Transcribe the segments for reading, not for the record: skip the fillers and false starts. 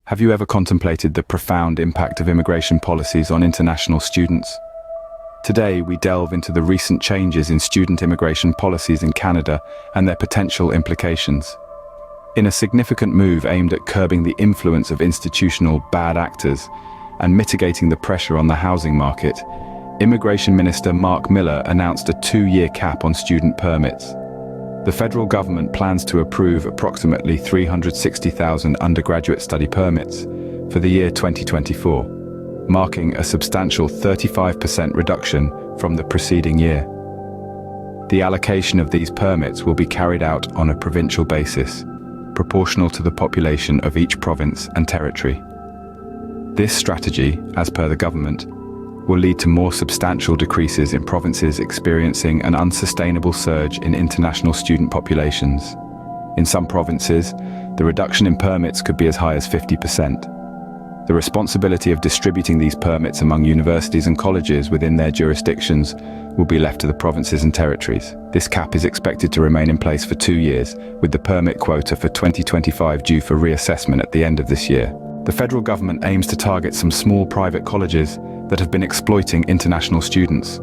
Have you ever contemplated the profound impact of immigration policies on international students? Today, we delve into the recent changes in student immigration policies in Canada and their potential implications. In a significant move aimed at curbing the influence of institutional bad actors and mitigating the pressure on the housing market, Immigration Minister Mark Miller announced a 2-year cap on student permits. The federal government plans to approve approximately 360,000 undergraduate study permits for the year 2024, marking a substantial 35% reduction from the preceding year. The allocation of these permits will be carried out on a provincial basis, proportional to the population of each province and territory. This strategy, as per the government, will lead to more substantial decreases in provinces experiencing an unsustainable surge in international student populations. In some provinces, the reduction in permits could be as high as 50%. The responsibility of distributing these permits among universities and colleges within their jurisdictions will be left to the provinces and territories. This cap is expected to remain in place for 2 years, with the permit quota for 2025 due for reassessment at the end of this year. The federal government aims to target some small private colleges that have been exploiting international students.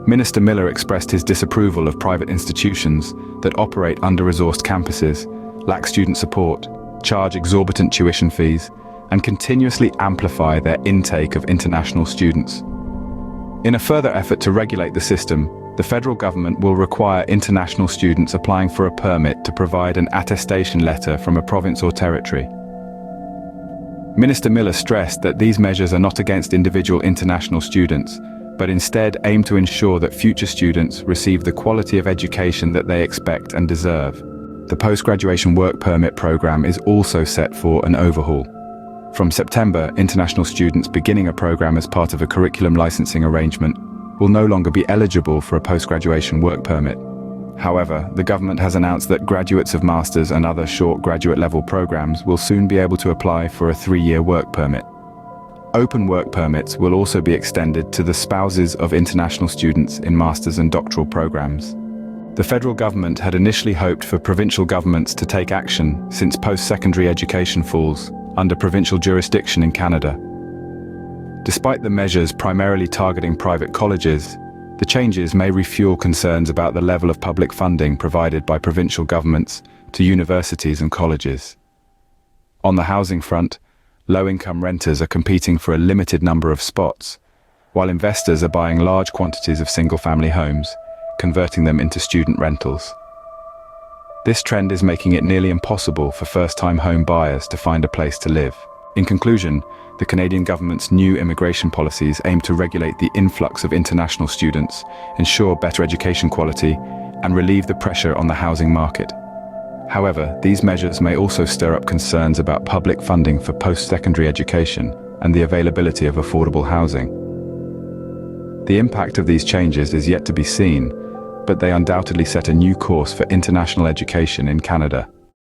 Minister Miller expressed his disapproval of private institutions that operate under-resourced campuses, lack student support, charge exorbitant tuition fees, and continuously amplify their intake of international students. In a further effort to regulate the system, the federal government will require international students applying for a permit to provide an attestation letter from a province or territory. Minister Miller stressed that these measures are not against individual international students, but instead aim to ensure that future students receive the quality of education that they expect and deserve. The post-graduation work permit program is also set for an overhaul. From September, international students beginning a program as part of a curriculum licensing arrangement will no longer be eligible for a post-graduation work permit. However, the government has announced that graduates of master's and other short graduate-level programs will soon be able to apply for a 3-year work permit. Open work permits will also be extended to the spouses of international students in master's and doctoral programs. The federal government had initially hoped for provincial governments to take action since post-secondary education falls under provincial jurisdiction in Canada. Despite the measures primarily targeting private colleges, the changes may refuel concerns about the level of public funding provided by provincial governments to universities and colleges. On the housing front, low-income renters are competing for a limited number of spots, while investors are buying large quantities of single-family homes, converting them into student rentals. This trend is making it nearly impossible for first-time home buyers to find a place to live. In conclusion, the Canadian government's new immigration policies aim to regulate the influx of international students, ensure better education quality, and relieve the pressure on the housing market. However, these measures may also stir up concerns about public funding for post-secondary education and the availability of affordable housing. The impact of these changes is yet to be seen, but they undoubtedly set a new course for international education in Canada.